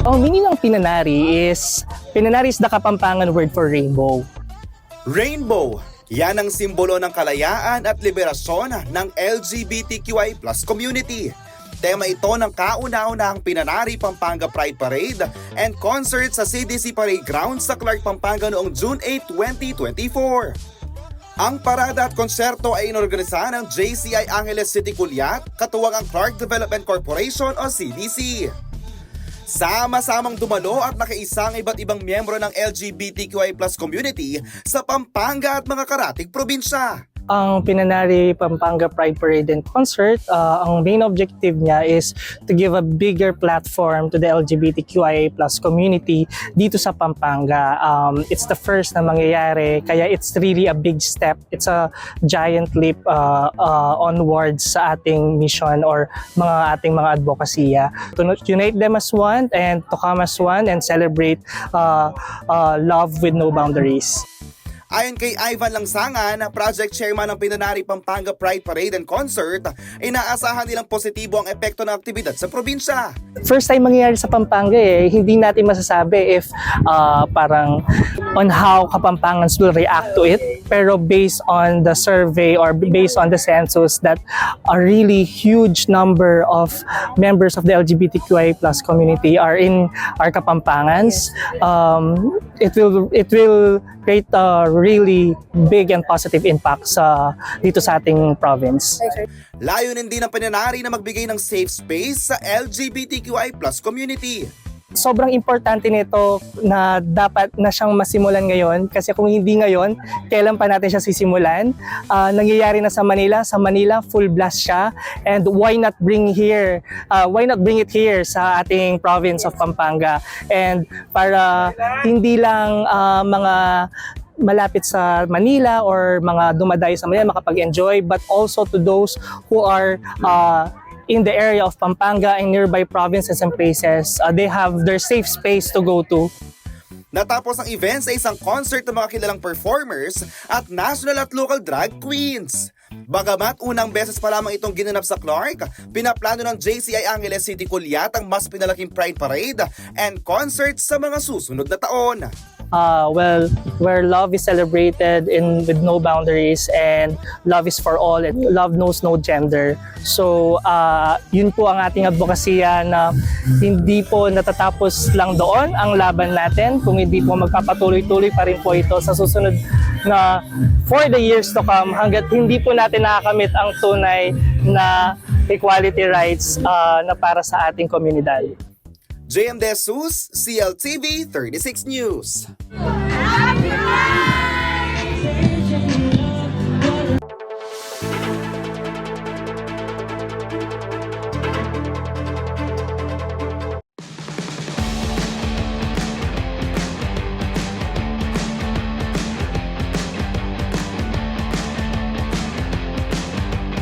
Ang meaning ng Pinanari is the Kapampangan word for rainbow. Rainbow, yan ang simbolo ng kalayaan at liberasyon ng LGBTQI+ community. Tema ito ng kauna-unahang Pinanari Pampanga Pride Parade and concert sa CDC Parade Grounds sa Clark, Pampanga noong June 8, 2024. Ang parada at konserto ay inorganisa ng JCI Angeles City Culiat, katuwang ang Clark Development Corporation o CDC. Sama-samang dumalo at nakaisang iba't ibang miyembro ng LGBTQI+ community sa Pampanga at mga karatig probinsya. Ang Pinanari Pampanga Pride Parade and Concert, ang main objective niya is to give a bigger platform to the LGBTQIA+ community dito sa Pampanga. It's the first na mangyayari, kaya it's really a big step. It's a giant leap onwards sa ating mission or ating mga advokasya. To unite them as one and to come as one and celebrate love with no boundaries. Ayon kay Ivan Langsangan, project chairman ng Pinanari Pampanga Pride Parade and Concert, inaasahan nilang positibo ang epekto ng aktibidad sa probinsya. First time mangyayari sa Pampanga hindi natin masasabi if parang on how Kapampangans will react to it. Pero based on the survey or based on the census that a really huge number of members of the LGBTQI+ community are in our Kapampangans, it will create a really big and positive impact dito sa ating province. Layunin din ng Pinanari na magbigay ng safe space sa LGBTQI+ community. Sobrang importante nito na dapat na siyang masimulan ngayon, kasi kung hindi ngayon, kailan pa natin siya sisimulan? Nangyayari na sa Manila full blast siya, and why not bring it here sa ating province of Pampanga, and para hindi lang mga malapit sa Manila or mga dumadayo sa Manila makapag-enjoy, but also to those who are in the area of Pampanga and nearby provinces and places. They have their safe space to go to. Natapos ang event sa isang concert ng mga kilalang performers at national at local drag queens. Bagamat unang beses pa lamang itong ginanap sa Clark, pinaplano ng JCI Angeles City Culiat ang mas pinalaking Pride Parade and concert sa mga susunod na taon. Where love is celebrated with no boundaries, and love is for all, and love knows no gender. So yun po ang ating advokasya, na hindi po natatapos lang doon ang laban natin, kung hindi po magpapatuloy-tuloy pa rin po ito sa susunod na for the years to come, hanggat hindi po natin nakakamit ang tunay na equality rights na para sa ating komunidad. JM De Jesus, CLTV 36 News. Happy Pride!